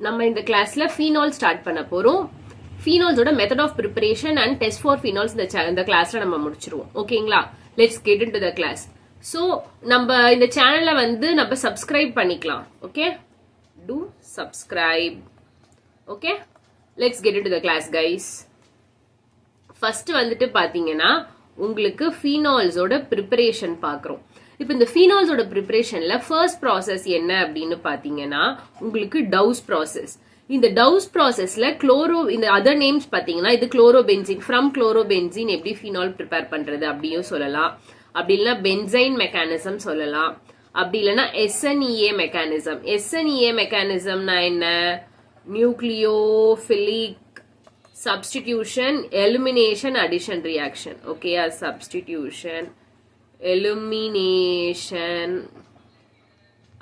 நம்ம இந்த கிளாஸ்ல phenol ஸ்டார்ட் பண்ண போறோம். phenols ஓட method of preparation and test for phenols இந்த கிளாஸ்ல நம்ம முடிச்சிருவோம். ஓகேங்களா? Let's get into the class. So நம்ம இந்த சேனலை வந்து நம்ம சப்ஸ்கிரைப் பண்ணிக்கலாம். Okay, do subscribe. Okay, let's get into the class guys. First வந்துட்டு பாத்தீங்கன்னா உங்களுக்கு phenols ஓட ப்ரிப்பரேஷன் பாக்குறோம். இப்போ இந்த phenols ஓட ப்ரிப்பரேஷன்ல ஃபர்ஸ்ட் ப்ராசஸ் என்ன அப்படின்னு பாத்தீங்கன்னா உங்களுக்கு டவுஸ் ப்ராசஸ். இந்த டவுஸ் ப்ராசஸ்ல குளோரோ, இந்த அதர் நேம்ஸ் பாத்தீங்கன்னா இது குளோரோபென்சீன், ஃப்ரம் குளோரோபென்சீன் எப்படி phenol ப்ரிப்பேர் பண்றது அப்படியும் சொல்லலாம். அப்படி இல்லைன்னா பென்சைன் மெக்கானிசம் சொல்லலாம். அப்படி இல்லைன்னா SNEA மெக்கானிசம். SNEA மெக்கானிசம்னா என்ன? Nucleophilic substitution elimination addition reaction. ஓகேயா? Substitution elimination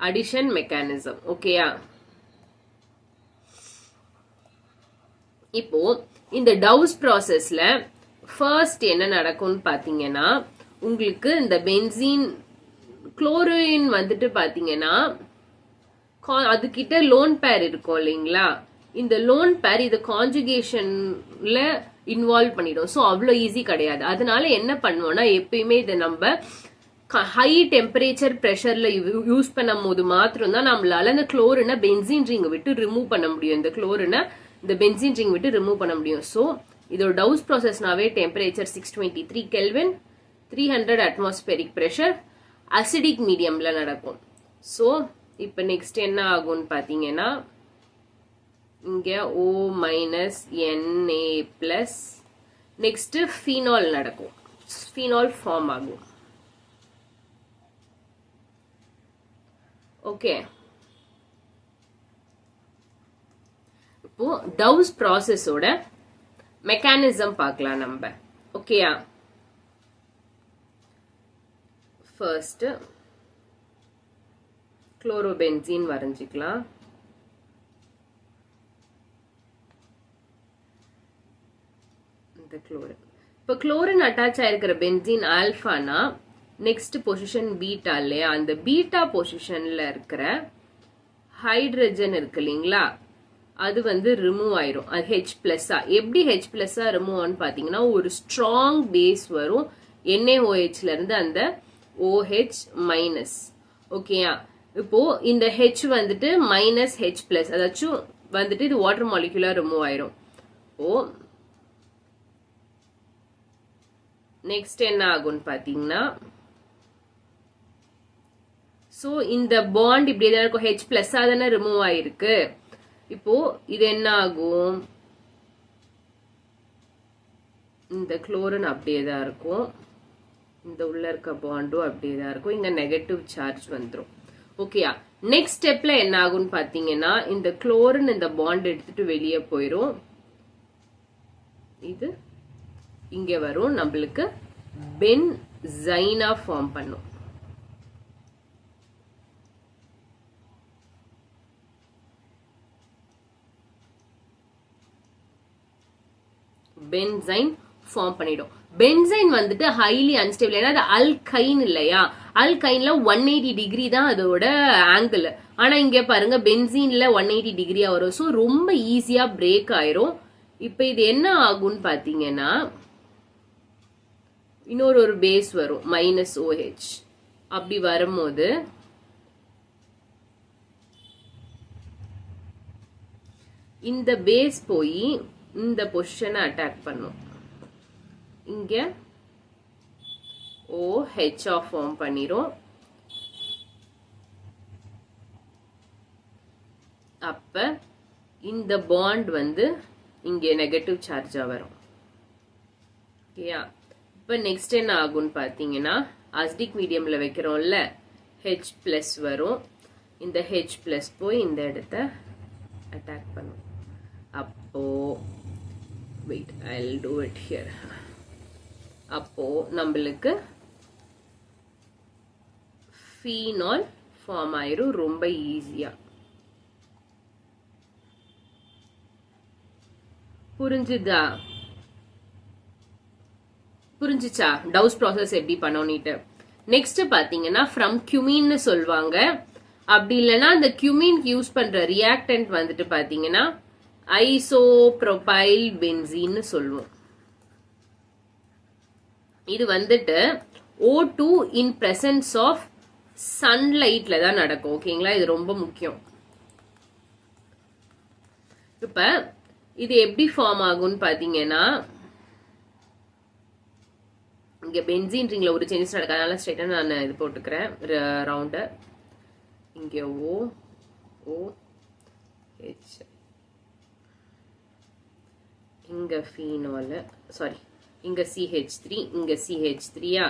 addition mechanism. ஓகேயா? இப்போ இந்த டவுஸ் ப்ராசஸ்ல ஃபர்ஸ்ட் என்ன நடக்கும்னு பாத்தீங்கன்னா உங்களுக்கு இந்த பென்சீன் குளோரின் வந்துட்டு பாத்தீங்கன்னா அதுகிட்ட லோன் பேர் இருக்கும் இல்லைங்களா? இந்த லோன் பேர் இது கான்ஜுகேஷன்ல இன்வால்வ் பண்ணிடும். ஸோ அவ்வளோ ஈஸி கிடையாது. அதனால என்ன பண்ணுவோம்னா எப்பயுமே இதை நம்ம ஹை டெம்பரேச்சர் ப்ரெஷர்ல யூஸ் பண்ணும் போது மாத்திரம் தான் நம்மளால அந்த குளோரினை பென்சீன் ரிங் விட்டு ரிமூவ் பண்ண முடியும். இந்த குளோரினை இந்த பென்சீன் ரிங் விட்டு ரிமூவ் பண்ண முடியும். ஸோ இதோட டவுஸ் ப்ராசஸ்னாவே temperature 623 kelvin, 300 atmospheric pressure, acidic மீடியம்ல நடக்கும். ஸோ இப்போ நெக்ஸ்ட் என்ன ஆகும்னு பாத்தீங்கன்னா இங்க O minus Na plus next phenol நடக்கும். phenol ஃபார்ம் ஆகும். ஓகே, இப்போ டவுஸ் ப்ராசஸோட மெக்கானிசம் பார்க்கலாம் நம்ம. ஓகேயா? ஃபர்ஸ்ட் குளோரோபென்சீன் வரைஞ்சிக்கலாம். குளோரின், இப்ப குளோரின் அட்டாச் ஆயிருக்கிற பென்சீன் ஆல்பானா நெக்ஸ்ட் பொசிஷன் பீட்டா இல்லையா? அந்த பீட்டா பொசிஷன்ல இருக்கிற ஹைட்ரஜன் இருக்கு இல்லைங்களா? அது வந்து ரிமூவ் ஆயிரும். அது H+ஆ. எப்படி H+ஆ ரிமூவ் ஆன்னு பாத்தீங்கன்னா ஒரு ஸ்ட்ராங் பேஸ் வரும் NaOHல இருந்து அந்த OH மைனஸ். ஓகேயா? இப்போ இந்த H வந்துட்டு மைனஸ் H+, அதாச்சும் வந்துட்டு இது வாட்டர் மாலிகுலா ரிமூவ் ஆயிரும். ஓ நெக்ஸ்ட் என்ன ஆகும்னு பாத்தீங்கன்னா சோ இந்த பாண்ட் இப்படி தான் இருக்கும். H+ஆ தானே ரிமூவ் ஆயிருக்கு. இப்போ இது என்ன ஆகும்? இந்த குளோரின் அப்படியே தான் இருக்கும். இந்த உள்ள இருக்க பாண்டும் அப்படியே தான் இருக்கும். இங்க நெகட்டிவ் சார்ஜ் வந்துடும். ஓகேயா? நெக்ஸ்ட் ஸ்டெப்ல என்ன ஆகும்னு பாத்தீங்கன்னா இந்த குளோரின் இந்த பாண்ட் எடுத்துட்டு வெளியே போயிரும். இது இங்க வரும், நம்மளுக்கு பென்சைனா ஃபார்ம் பண்ணும். பென்சைன் ஃபார்ம் பண்ணிடும். பென்சைன் வந்துட்டு ஹைலி அன்ஸ்டேபிள். ஏன்னா அது அல்கைன் இல்லையா? அல்கைன்ல 180 டிகிரி தான் அதோட ஆங்கிள். ஆனா இங்க பாருங்க பென்சீன்ல 180 டிகிரியா வரும். ஸோ ரொம்ப ஈஸியா பிரேக் ஆயிரும். இப்ப இது என்ன ஆகும்னு பாத்தீங்கன்னா இன்னொரு பேஸ் வரும் மைனஸ் OH. அப்படி வரும்போது இந்த பேஸ் போய் இந்த பொசிஷனை அட்டாக் பண்ணும். இங்க OH ஃபார்ம் பண்ணிரும். அப்ப இந்த பாண்ட் வந்து இங்க நெகட்டிவ் சார்ஜா வரும். ஓகேயா? இப்ப நெக்ஸ்ட் என்ன ஆகும்னு பாத்தீங்கன்னா அசிடிக் மீடியம்ல வைக்கிறோம்ல H+ வரும். இந்த H+ போய் இந்த இடத்த அட்டாக் பண்ணும். அப்போ wait, I'll do it here. அப்போ நம்மளுக்கு phenol ஃபார்ம் ஆயிரும் ரொம்ப ஈஸியா. புரிஞ்சுதா? புரிஞ்சுச்சா டவுஸ் ப்ராசஸ் எப்படி பண்ணோம்னுட்டு? நெக்ஸ்ட் பாத்தீங்கன்னா ஃப்ரம் கியூமின்னு சொல்லுவாங்க. அப்படி இல்லைன்னா அந்த cumin யூஸ் பண்ற ரியாக்டன்ட் வந்துட்டு பாத்தீங்கன்னா ஐசோப்ரோபைல் பென்சீன் சொல்லுவோம். இது வந்துட்டு O2 in presence of sunlightல தான் நடக்கும். ஓகேங்களா, இது ரொம்ப முக்கியம். இப்ப இது எப்படி ஃபார்ம் ஆகும்னு பாத்தீங்கன்னா, இங்க பென்சீன் ரிங்ல ஒரு சேஞ்சஸ் நடக்காதனால ஸ்ட்ரைட்டா நான் இது போட்டுக்கிறேன் ரவுண்ட. இங்க O O H, இங்க ஃபீனால், சாரி இங்க CH3, இங்க CH3யா.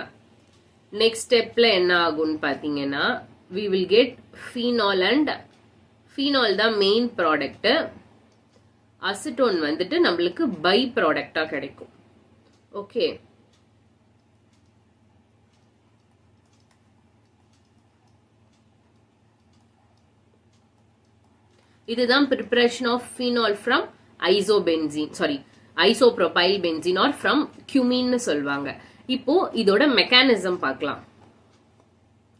நெக்ஸ்ட் ஸ்டெப்ல என்ன ஆகும்னு பாத்தீங்கன்னா, we will get phenol and phenol தான் மெயின் ப்ராடக்ட். அசிட்டோன் வந்துட்டு நம்மளுக்கு பை ப்ராடக்டா கிடைக்கும். ஓகே, இதுதான் preparation of phenol from isobenzene, sorry isopropyl benzene or from cumin சொல்வாங்க. இப்போ இதோட மெக்கானிசம் பார்க்கலாம்.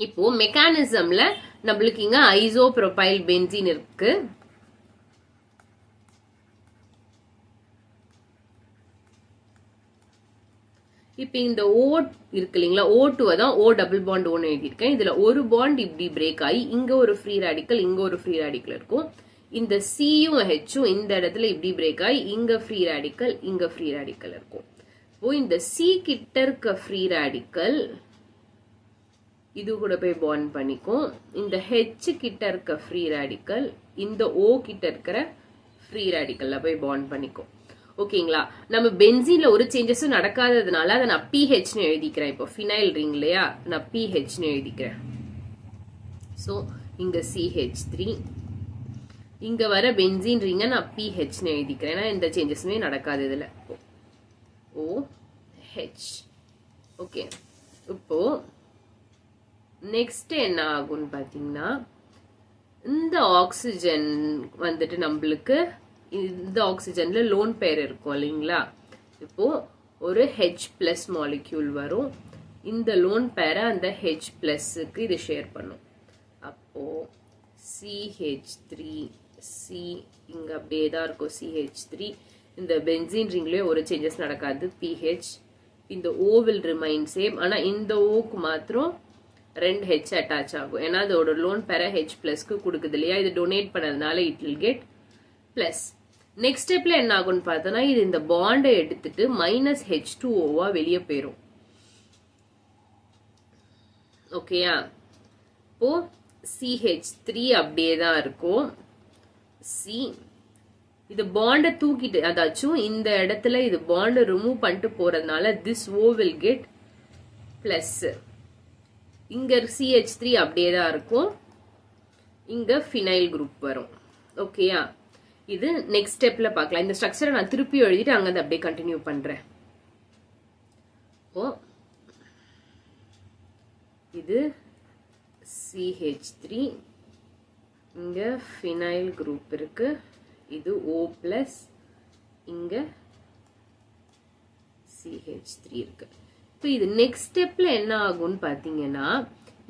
இப்போ மெக்கானிசம்ல நம்மளுக்கு இங்க ஐசோப்ரோபைல் பென்சீன் இருக்கு. இப்போ இந்த O இருக்கு இல்லைங்களா, O2 தான் O டபுள் பாண்ட் ஒன்னு எழுதியிருக்கேன். இதுல ஒரு பாண்ட் இப்படி பிரேக் ஆகி இங்க ஒரு ஃப்ரீ ரேடிக்கல், இங்க ஒரு ஃப்ரீ ரேடிக்கல் இருக்கும். இந்த Cயும் Hயும் இந்த இடத்துல இப்படி பிரேக் ஆகி இங்க ஃப்ரீ ரேடிக்கல், இங்க ஃப்ரீ ரேடிக்கல் இருக்கும். இப்போ இந்த C கிட்ட இருக்க ஃப்ரீ ரேடிக்கல் இது கூட போய் பாண்ட் பண்ணிக்கும். இந்த H கிட்ட இருக்க ஃப்ரீ ரேடிக்கல் இந்த O கிட்ட இருக்கிற ஃப்ரீ ரேடிக்கல்ல போய் பாண்ட் பண்ணிக்கும். ஓகேங்களா, நம்ம பென்சீன்ல ஒரு சேஞ்சஸும் நடக்காததுனால அதை நான் PHன்னு எழுதிக்கிறேன். இப்போ ஃபினைல் ரிங் இல்லையா, நான் PHன்னு எழுதிக்கிறேன். ஸோ இங்க CH3, இங்க வர பென்சீன் ரிங்க நான் PHன்னு எழுதிக்கிறேன். ஏன்னா எந்த சேஞ்சஸுமே நடக்காது இதுல. OH. ஓகே, இப்போ நெக்ஸ்ட் என்ன ஆகும்னு பாத்தீங்கன்னா, இந்த ஆக்சிஜன் வந்துட்டு நம்மளுக்கு இந்த ஆக்சிஜன்ல லோன் பேர் இருக்கும் இல்லைங்களா. இப்போ ஒரு H+ மாலிக்யூல் வரும். இந்த லோன் பேரை அந்த H+க்கு இது ஷேர் பண்ணும். அப்போ CH3 C இங்க அப்படியே தான் இருக்கும். CH3 இந்த பென்சீன் ரிங்லயே ஒரு சேஞ்சஸ் நடக்காது. PH, இந்த O will remain same. ஆனா இந்த Oக்கு மாத்திரம் 2 H அட்டாச் ஆகும். ஏன்னா அதோட லோன் பேரை H+க்கு கொடுக்குது இல்லையா, இது டொனேட் பண்ணதுனால it will get plus. Next ஸ்டெப்ல என்ன ஆகும்னு பார்த்தோம்னா, இது இந்த பாண்டை எடுத்துட்டு -H2O வெளியே போயிரும். ஓகேயா, இப்போ CH3 அப்படியே தான் இருக்கும். C இது பாண்டை தூக்கிட்டு, அதாச்சும் இந்த இடத்துல இது பாண்டை ரிமூவ் பண்ணிட்டு போறதுனால this O will get plus. இங்க CH3 அப்படியே தான் இருக்கும். இங்க ஃபினைல் குரூப் வரும். ஓகேயா, இது நெக்ஸ்ட் ஸ்டெப்ல பார்க்கலாம். இந்த ஸ்ட்ரக்சரை நான் திருப்பி எழுதிட்டு அங்க அப்படியே கண்டினியூ பண்றேன். இது CH3, இங்க ஃபினைல் குரூப் இருக்கு. இது O+, இங்க CH3 இருக்கு. இப்போ இது நெக்ஸ்ட் ஸ்டெப்ல என்ன ஆகும்னு பாத்தீங்கன்னா,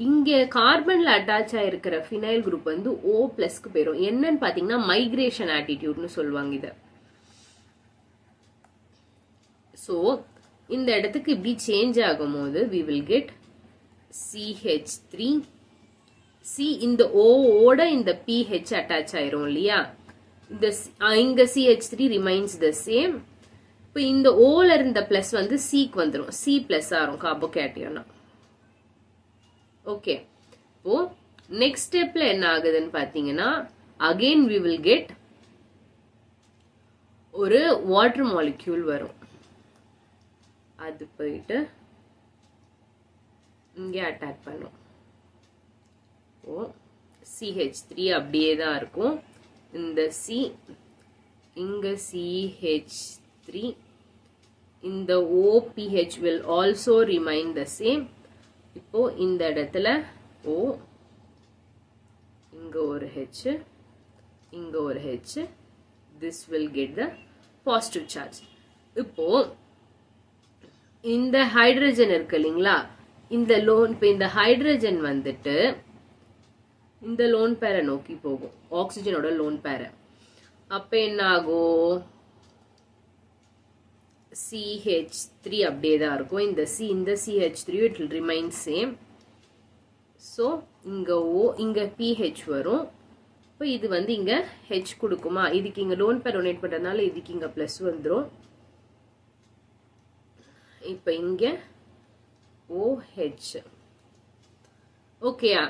இங்க கார்பன்ல அட்டாச் ஆயிருக்கிற ஃபினைல் குரூப் வந்து O+க்கு போயிடும். என்னன்னு பாத்தீங்கன்னா மைக்ரேஷன் ஆட்டிடியூட்னு சொல்லுவாங்க இத. சோ இந்த இடத்துக்கு இப்படி சேஞ்ச் ஆகும்போது we will get CH3 C, இந்த O ஓட இந்த PH அட்டாச் ஆயிரும் இல்லையா. இந்த இங்க CH3 remains the same. இப்போ இந்த Oல இருந்த பிளஸ் வந்து Cக்கு வந்துரும். C+ ஆகும் கார்போகேட்டியோனா. ஓகே, இப்போ நெக்ஸ்ட் ஸ்டெப்ல என்ன ஆகுதுன்னு பாத்தீங்கன்னா, அகைன் we will get ஒரு வாட்டர் மாலிக்யூல் வரும். அது போயிட்டு இங்க அட்டாக் பண்ணும். CH3 அப்படியே தான் இருக்கும். இந்த C, இங்க CH3, இந்த OPH will also remain the same. இப்போ இந்த இடத்துல O, இங்க ஒரு H, இங்க ஒரு H, this will get the positive charge. இப்போ இந்த ஹைட்ரஜன் இருக்கு இல்லைங்களா, இந்த லோன், இப்போ இந்த ஹைட்ரஜன் வந்துட்டு இந்த லோன் பேரை நோக்கி போகும், ஆக்சிஜனோட லோன் பேரை. அப்ப என்ன ஆகும், CH3 அப்படியே தான் இருக்கும். இந்த CH3 it will remain same. So இங்க O, இங்க PH வரும். இப்போ இது வந்து இங்க H கொடுக்குமா, இதுக்கு இங்க லோன் பேர் டொனேட் பண்றதுனால இதுக்கு இங்க பிளஸ் வந்துரும். இப்போ இங்க OH. ஓகேயா?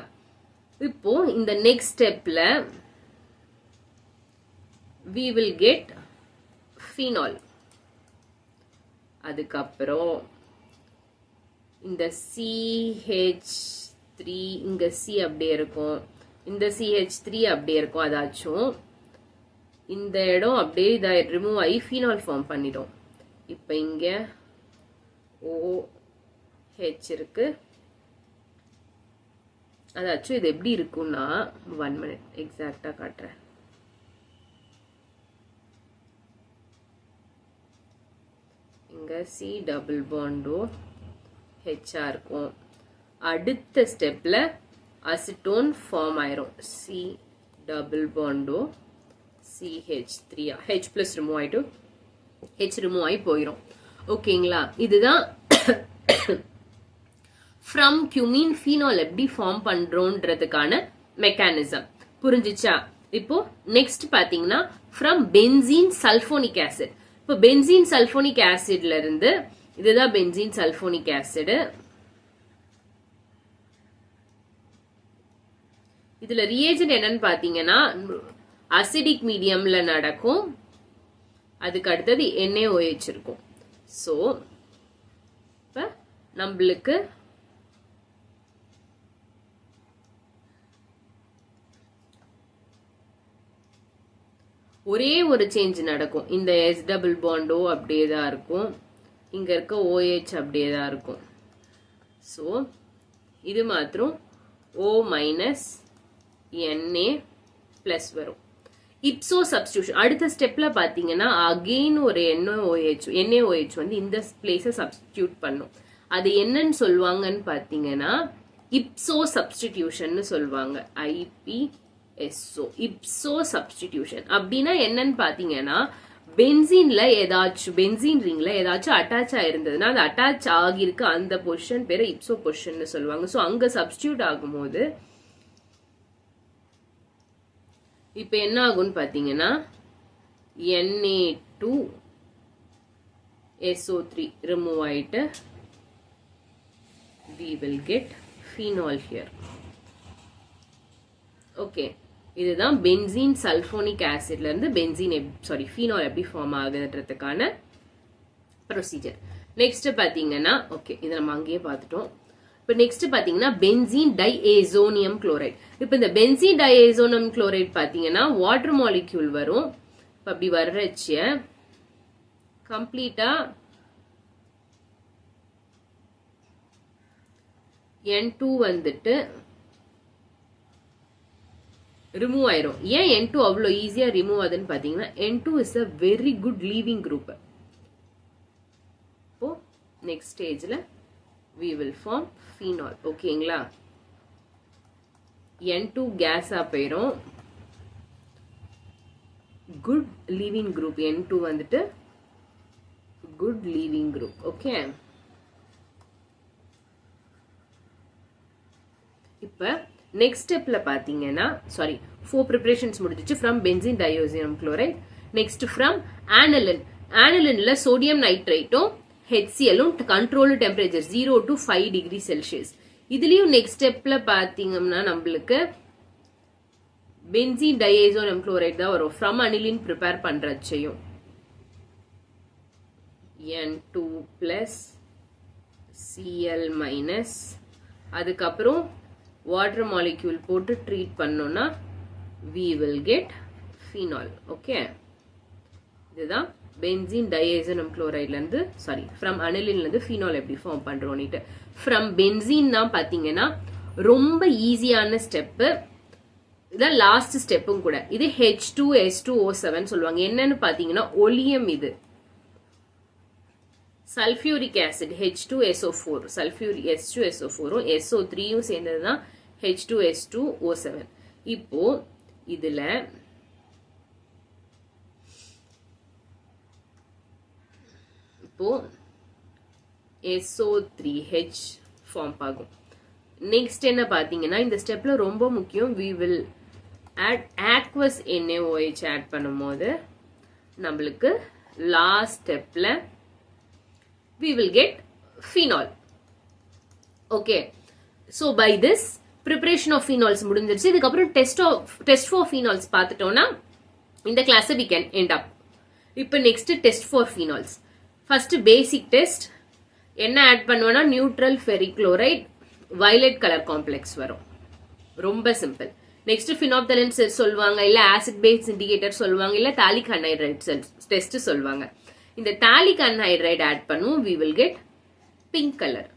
இப்போ இந்த நெக்ஸ்ட் ஸ்டெப்ல we will get phenol. அதுக்கப்புறம் இந்த CH3 இங்க C அப்படியே இருக்கும், இந்த CH3 அப்படியே இருக்கும். அதாச்சும் இந்த இடம் அப்படியே இதை ரிமூவ் ஆகி phenol ஃபார்ம் பண்ணிடும். இப்போ இங்க OH இருக்கு. அதாச்சும் இது எப்படி இருக்கும்னா 1 minute எக்ஸாக்டா காட்டுறேன். இங்க C டபுள் பாண்டோ H இருக்கும். அடுத்த ஸ்டெப்ல அசிட்டோன் ஃபார்ம் ஆயிரும். C டபுள் பாண்டோ CH3 H பிளஸ் ரிமூவ் ஆயிட்டு H ரிமூவ் ஆகி போயிடும். ஓகேங்களா? இதுதான் ஃப்ரம் கியூமின் ஃபீனால் எப்படி ஃபார்ம் பண்றோன்றதுக்கான மெக்கானிசம். புரிஞ்சிச்சா? இப்போ நெக்ஸ்ட் பாத்தீங்கன்னா ஃப்ரம் பென்சீன் சல்போனிக் ஆசிட். இப்போ பென்சீன் சல்போனிக் ஆசிட்ல இருந்து இதுதான் பென்சீன் சல்போனிக் ஆசிட். இதுல ரியேஜென்ட் என்னன்னு பாத்தீங்கன்னா அசிடிக் மீடியம்ல நடக்கும். அதுக்கு அடுத்தது NaOH இருக்கும். சோ இப்ப நம்மளுக்கு ஒரே ஒரு சேஞ்ச் நடக்கும். இந்த S டபுள் பாண்டோ அப்படியே தான் இருக்கும், இங்க இருக்க OH அப்படியே தான் இருக்கும். சோ இது மாத்திரம் O மைனஸ் Na பிளஸ் வரும். இப்சோ சப்ஸ்டிடியூஷன் அடுத்த ஸ்டெப்ல பாத்தீங்கன்னா அகெயின் ஒரு NaOH வந்து இந்த பிளேஸ சப்ஸ்டிடியூட் பண்ணும். அது என்னன்னு சொல்லுவாங்கன்னு பாத்தீங்கன்னா இப்சோ சப்ஸ்டிடியூஷன் சொல்லுவாங்க. IPSO இப்சோ சப்ஸ்டிடியூஷன் அப்படின்னா என்னன்னு பாத்தீங்கன்னா பென்சீன்ல ஏதாச்சும் பென்சீன் ரிங்ல ஏதாச்சும் அட்டாச் ஆயிருந்ததுன்னா அது அட்டாச் ஆகிருக்கு அந்த பொசிஷன் பேரை இப்சோ பொசிஷன் சொல்லுவாங்க. சோ அங்க சப்ஸ்டிடியூட் ஆகும்போது இப்ப என்ன ஆகும்னு பாத்தீங்கன்னா Na2SO3 ரிமூவ் ஆயிட்டு we will get phenol here. Okay, இதுதான் பென்சீன் சல்போனிக் ஆசிட்ல இருந்து ஃபீனால் எப்படி ஃபார்ம் ஆகுதுன்றதுக்கான ப்ரொசீஜர். நெக்ஸ்ட் பாத்தீங்கன்னா ஓகே இதை நம்ம அங்கேயே பார்த்துட்டோம். இப்போ நெக்ஸ்ட் பாத்தீங்கன்னா பென்சீன் டைஏசோனியம் குளோரைட். இப்போ இந்த பென்சீன் டைஏசோனியம் குளோரைட் பாத்தீங்கன்னா வாட்டர் மாலிக்யூல் வரும். இப்போ அப்படி வர்றச்ச கம்ப்ளீட்டா N2 வந்துட்டு ரிமூவ் ஆயிரும். ஏன் N2 அவ்வளோ ஈஸியா ரிமூவ் ஆகுதுன்னு பாத்தீங்கன்னா N2 is a very good leaving group. இப்போ நெக்ஸ்ட் ஸ்டேஜ்ல we will form phenol. ஓகேங்களா? N2 கேஸா போயிரும். குட் லீவிங் குரூப் N2 வந்துட்டு குட் லீவிங் குரூப். ஓகே, இப்ப நெக்ஸ்ட் ஸ்டெப்ல பாத்தீங்கன்னா 4 ப்ரிப்பரேஷன்ஸ் முடிஞ்சிச்சு. From benzene diazonium chloride. Next from aniline. ஆனலின்ல சோடியம் நைட்ரேட்டும் HCl control temperature 0 to 5 degree Celsius. இதுலயும் நெக்ஸ்ட் ஸ்டெப்ல பாத்தீங்கன்னா நம்மளுக்கு பென்சீன் டைஏசோனியம் குளோரைட் தான் வரும். ஃப்ரம் அனிலின் ப்ரிப்பேர் பண்றச்சையும் N2 பிளஸ் Cl மைனஸ் அதுக்கப்புறம் வாட்டர் மாலிக்யூல் போட்டு ட்ரீட் பண்ணோம்னா we will get phenol. Okay, இதுதான் பென்சீன் டைஏசோனியம் குளோரைட்ல இருந்து ஃப்ரம் அனிலின்ல இருந்து ஃபீனால் எப்படி ஃபார்ம் பண்றோம்னுட்டு. ஃப்ரம் பென்சீன் தான் பாத்தீங்கன்னா ரொம்ப ஈஸியான ஸ்டெப். இதான் லாஸ்ட் ஸ்டெப்பும் கூட. இது H2S2O7 சொல்லுவாங்க. என்னன்னு பாத்தீங்கன்னா ஒலியம். இது sulphuric acid H2SO4 sulphuric H2SO4 SO3 சேர்ந்ததுதான் H2S2O7. இப்போ இதுல இப்போ SO3H ஃபார்ம் ஆகும். நெக்ஸ்ட் என்ன பாத்தீங்கன்னா இந்த ஸ்டெப்ல ரொம்ப முக்கியம். we will add aqueous NaOH add பண்ணும்போது நம்மளுக்கு லாஸ்ட் ஸ்டெப்ல we will get phenol. Okay, so by this preparation of phenols முடிஞ்சிருச்சு. இதுக்கப்புறம் test for phenols பார்த்துட்டோம்னா இந்த class we can end up. இப்போ next test for phenols. first basic test என்ன add பண்ணுவோம்னா neutral ferric chloride violet colour complex வரும். ரொம்ப simple. Next phenolphthalein செல் சொல்லுவாங்க, இல்ல ஆசிட் பேஸ் இண்டிகேட்டர் சொல்லுவாங்க, இல்ல தாலிக் அன்ஹைட்ரைட் செல் டெஸ்ட் சொல்லுவாங்க. இந்த தாலிக் அன்ஹைட்ரைட் ஆட் பண்ணுவோம், we will get pink colour.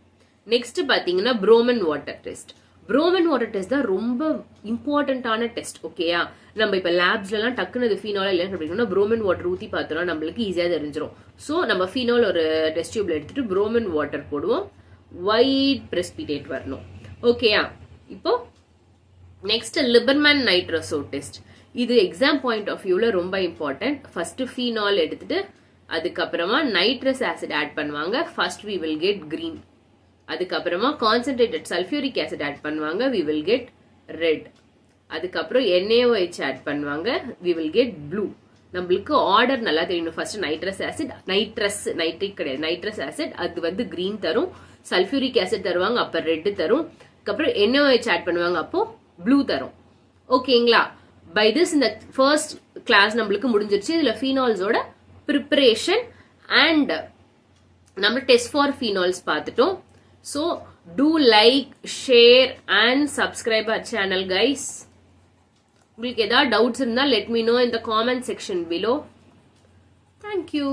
Next பாத்தீங்கன்னா புரோமன் வாட்டர் டெஸ்ட். புரோமன் வாட்டர் டெஸ்ட் தான் ரொம்ப இம்பார்ட்டன்டான டெஸ்ட். ஓகேயா, நம்ம இப்ப லேப்ஸ்ல எல்லாம் டக்குனு ஃபீனால் இல்லைன்னு அப்படின்னா புரோமன் வாட்டர் ஊத்தி பார்த்தோம்னா நம்மளுக்கு ஈஸியா தெரிஞ்சிடும். ஸோ நம்ம ஃபீனால் ஒரு டெஸ்ட் டியூப்ல எடுத்துட்டு புரோமன் வாட்டர் போடுவோம், ஒயிட் பிரசிபிடேட் வரணும். ஓகேயா, இப்போ நெக்ஸ்ட் லிபர்மேன் நைட்ரோசோ டெஸ்ட். இது எக்ஸாம் பாயிண்ட் ஆஃப் வியூல ரொம்ப இம்பார்ட்டன்ட். ஃபர்ஸ்ட் ஃபீனால் எடுத்துட்டு அதுக்கப்புறமா நைட்ரஸ் ஆசிட் ஆட் பண்ணுவாங்க. First we will get green. அதுக்கப்புறமா கான்சென்ட்ரேட்டட் சல்ஃபியூரிக் ஆசிட் ஆட் பண்ணுவாங்க, we will get red. அதுக்கப்புறம் NaOH ஆட் பண்ணுவாங்க, we will get blue. நம்மளுக்கு ஆர்டர் நல்லா தெரியணும். ஃபர்ஸ்ட் நைட்ரஸ் ஆசிட், நைட்ரிக் கிடையாது, நைட்ரஸ் ஆசிட், அது வந்து கிரீன் தரும். சல்ஃபியூரிக் ஆசிட் தருவாங்க, அப்ப ரெட் தரும். அதுக்கப்புறம் NaOH ஆட் பண்ணுவாங்க, அப்போ ப்ளூ தரும். ஓகேங்களா, பை திஸ் இந்த ஃபர்ஸ்ட் கிளாஸ் நம்மளுக்கு முடிஞ்சிருச்சு. இதுல ஃபீனால்ஸோட ப்ரிப்பரேஷன் அண்ட் நம்ம டெஸ்ட் ஃபார் ஃபீனால்ஸ் பார்த்துட்டோம். So do like, share and subscribe our channel guys. உங்களுக்கு ஏதாவது டவுட்ஸ் இருந்தால் let me know in the comment section below. Thank you.